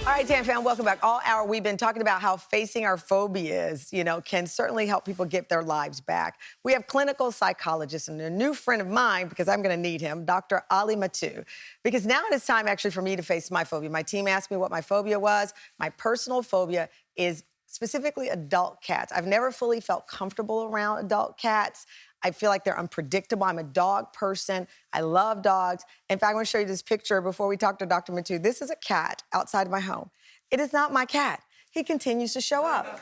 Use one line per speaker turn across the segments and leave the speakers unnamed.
All right, Tam fam, welcome back. All hour, we've been talking about how facing our phobias, can certainly help people get their lives back. We have clinical psychologist and a new friend of mine, because I'm going to need him, Dr. Ali Matu. Because now it is time actually for me to face my phobia. My team asked me what my phobia was. My personal phobia is specifically adult cats. I've never fully felt comfortable around adult cats. I feel like they're unpredictable. I'm a dog person. I love dogs. In fact, I want to show you this picture before we talk to Dr. Matu. This is a cat outside my home. It is not my cat. He continues to show up.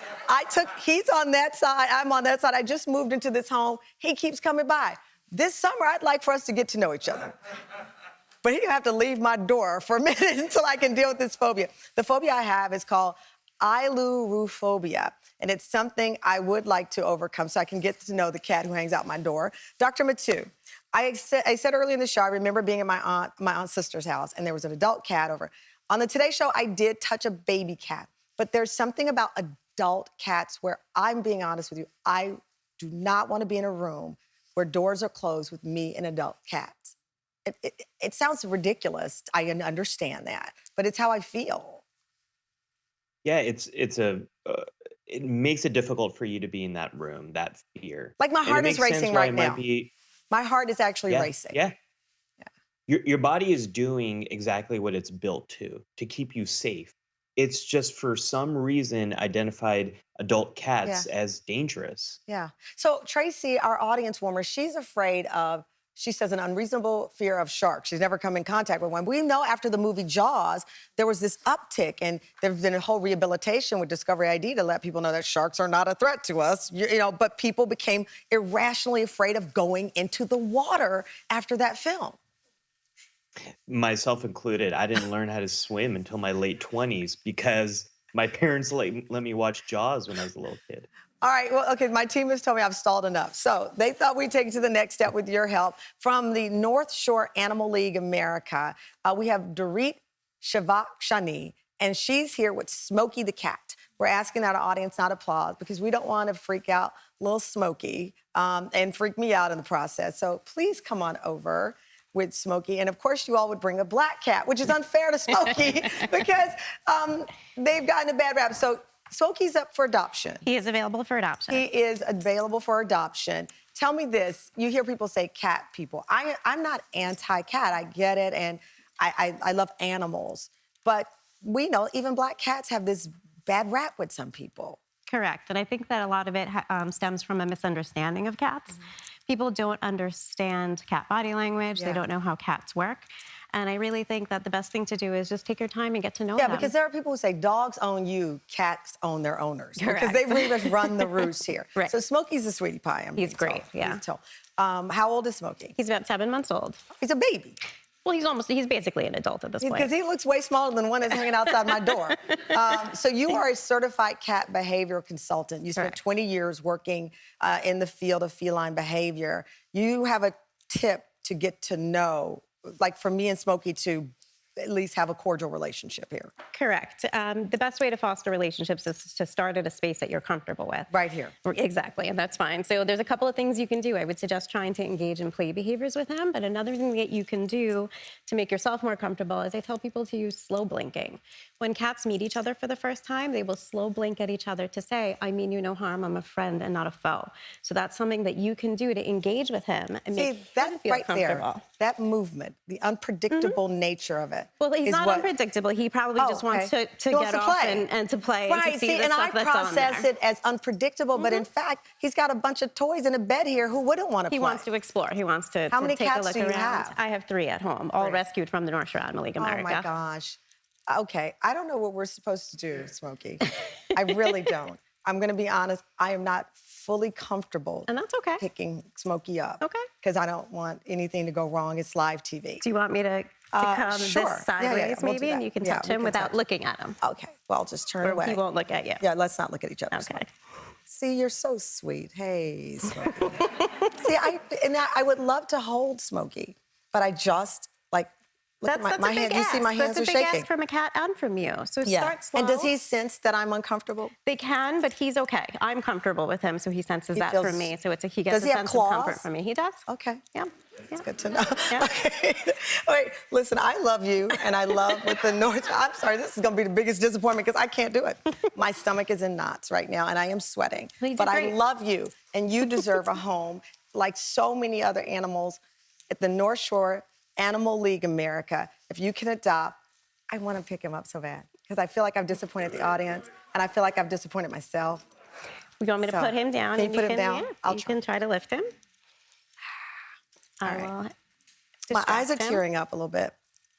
He's on that side, I'm on that side. I just moved into this home. He keeps coming by. This summer, I'd like for us to get to know each other. But he's gonna have to leave my door for a minute until I can deal with this phobia. The phobia I have is called ailurophobia, and it's something I would like to overcome so I can get to know the cat who hangs out my door. Dr. Matu, I said earlier in the show, I remember being at my aunt's sister's house, and there was an adult cat over. On the Today Show, I did touch a baby cat, but there's something about adult cats where, I'm being honest with you, I do not want to be in a room where doors are closed with me and adult cats. It sounds ridiculous, I understand that, but it's how I feel.
Yeah, it makes it difficult for you to be in that room, that fear.
Like my
And it
heart is
makes sense
racing
why
right
it
now.
might be,
My heart is actually
yeah,
racing.
yeah.
Yeah.
Your body is doing exactly what it's built to keep you safe. It's just for some reason identified adult
Yeah.
cats as dangerous.
Yeah. So Tracy, our audience warmer, she's afraid of, she says, an unreasonable fear of sharks. She's never come in contact with one. We know after the movie Jaws, there was this uptick, and there's been a whole rehabilitation with Discovery ID to let people know that sharks are not a threat to us. But people became irrationally afraid of going into the water after that film.
Myself included, I didn't learn how to swim until my late 20s because my parents let me watch Jaws when I was a little kid.
All right, well, okay, my team has told me I've stalled enough. So they thought we'd take it to the next step with your help. From the North Shore Animal League America, we have Dorit Shavakshani, and she's here with Smokey the cat. We're asking our audience not applause because we don't want to freak out little Smokey and freak me out in the process. So please come on over with Smokey. And of course, you all would bring a black cat, which is unfair to Smokey because they've gotten a bad rap. So Smokey's up for adoption.
He is available for adoption.
He is available for adoption. Tell me this, you hear people say cat people. I'm not anti-cat, I get it, and I love animals. But we know even black cats have this bad rap with some people.
Correct, and I think that a lot of it stems from a misunderstanding of cats. People don't understand cat body language.
Yeah.
They don't know how cats work. And I really think that the best thing to do is just take your time and get to know them.
Yeah, because there are people who say dogs own you, cats own their owners.
Correct.
Because they really just run the roost here.
Right.
So Smokey's a sweetie pie.
He's great,
told.
yeah.
He's told. How old is Smokey?
He's about 7 months old.
He's a baby.
Well, he's basically an adult at this point.
Because he looks way smaller than one that's hanging outside my door. So you are a certified cat behavioral consultant. You spent
Correct.
20 years working in the field of feline behavior. You have a tip to get to know, like for me and Smokey to at least have a cordial relationship here.
Correct. The best way to foster relationships is to start at a space that you're comfortable with.
Right here.
Exactly, and that's fine. So there's a couple of things you can do. I would suggest trying to engage in play behaviors with him, but another thing that you can do to make yourself more comfortable is I tell people to use slow blinking. When cats meet each other for the first time, they will slow blink at each other to say, I mean you no harm, I'm a friend and not a foe. So that's something that you can do to engage with him and make him feel
right
comfortable.
there, that movement, the unpredictable nature of it.
Well, he's not unpredictable. He probably just wants to get off and to play and to see the stuff that's on there.
And I process it as unpredictable, but in fact, he's got a bunch of toys in a bed here. Who wouldn't want to play?
He wants to explore. He wants to
How many
take a
cats
look
do you
around.
have?
I have 3 at home, all rescued from the North Shore Animal League America.
Oh my gosh. Okay, I don't know what we're supposed to do, Smokey. I really don't. I'm gonna be honest, I am not fully comfortable
And that's okay.
picking Smokey up.
Okay.
Because I don't want anything to go wrong. It's live TV.
Do you want me to come
sure.
this sideways
we'll do
maybe,
that.
and you can
Yeah,
touch
we
him
can
without
touch.
looking at him?
Okay, well, I'll just turn
Or
away.
he won't look at you.
Yeah, let's not look at each other.
Okay.
Smokey. See, you're so sweet. Hey, Smokey. See, I would love to hold Smokey, but I just, like, Look at
That's
my
a big
hand. You see
ask.
my hands
That's
are
a big
shaking.
ask from a cat and from you. So
Yeah.
start slow.
And does he sense that I'm uncomfortable?
They can, but he's okay. I'm comfortable with him, so he senses
He
that
feels-
from me. So he gets
Does
a
he have
sense of comfort
claws?
from me. He does.
Okay.
Yeah.
That's
Yeah.
good to know.
Yeah.
Okay. All right, listen, I love you, and I love with the North. I'm sorry, this is going to be the biggest disappointment because I can't do it. My stomach is in knots right now, and I am sweating.
Well, you did
But I
great.
love you, and you deserve a home like so many other animals at the North Shore Animal League America. If you can adopt, I want to pick him up so bad because I feel like I've disappointed the audience, and I feel like I've disappointed myself.
You want me to
So,
put him down?
can you
and
put him down?
Yeah,
I'll
you
try.
can try to lift him.
All
I
right.
will
My eyes are
distract him.
tearing up a little bit.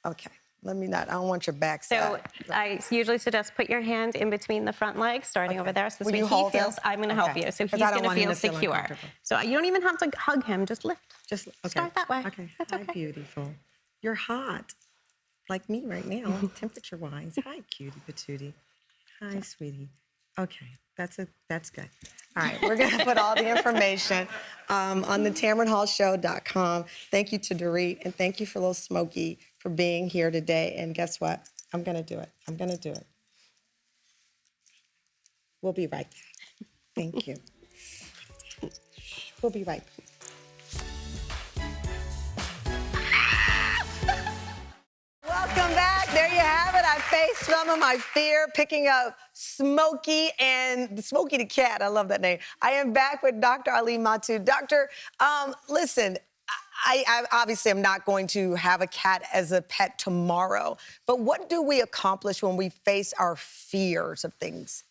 Okay, let me not. I don't want your back
So
side.
I usually suggest put your hand in between the front legs, starting over there. So this
Will
way
you
he
hold him?
feels, I'm going to help
Okay.
you. So
'Cause
he's
I don't
going to
want him
feel
to feel
secure.
uncomfortable.
So you don't even have to hug him, just lift.
Just okay.
Start that way.
Okay.
That's
Hi,
okay.
beautiful. You're hot, like me right now, temperature-wise. Hi, cutie patootie. Hi, sweetie. Okay, that's good. All right, we're gonna put all the information on the TamronHallShow.com. Thank you to Dorit, and thank you for little Smokey for being here today. And guess what? I'm gonna do it. I'm gonna do it. We'll be right back. Thank you. We'll be right back. Welcome back. There you have it. I faced some of my fear picking up Smokey and Smokey the cat. I love that name. I am back with Dr. Ali Mattu. Doctor, listen, I obviously am not going to have a cat as a pet tomorrow, but what do we accomplish when we face our fears of things?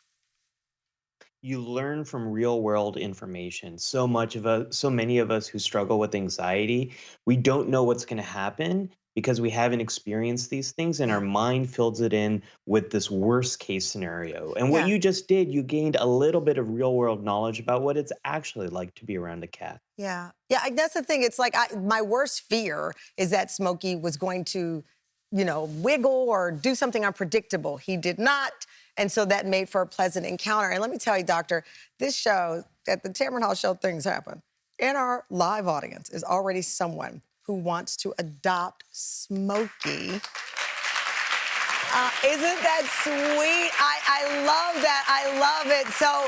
You learn from real world information. So many of us who struggle with anxiety, we don't know what's going to happen because we haven't experienced these things and our mind fills it in with this worst case scenario. And what
Yeah.
you just did, you gained a little bit of real world knowledge about what it's actually like to be around a cat.
Yeah. Yeah, that's the thing. It's like my worst fear is that Smokey was going to, wiggle or do something unpredictable. He did not. And so that made for a pleasant encounter. And let me tell you, doctor, this show, at the Tamron Hall show, things happen. In our live audience is already someone who wants to adopt Smokey. Isn't that sweet? I love that. I love it. So,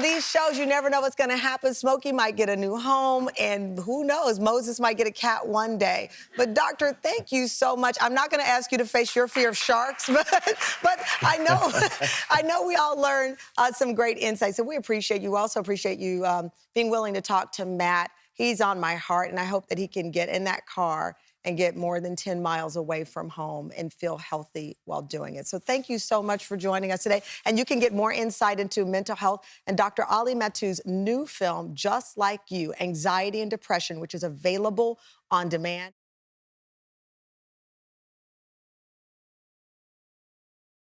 these shows, you never know what's going to happen. Smokey might get a new home, and who knows, Moses might get a cat one day. But, doctor, thank you so much. I'm not going to ask you to face your fear of sharks, but I know we all learned some great insights, and we appreciate you. We also appreciate you being willing to talk to Matt. He's on my heart, and I hope that he can get in that car and get more than 10 miles away from home and feel healthy while doing it. So thank you so much for joining us today. And you can get more insight into mental health and Dr. Ali Mattu's new film, Just Like You, Anxiety and Depression, which is available on demand.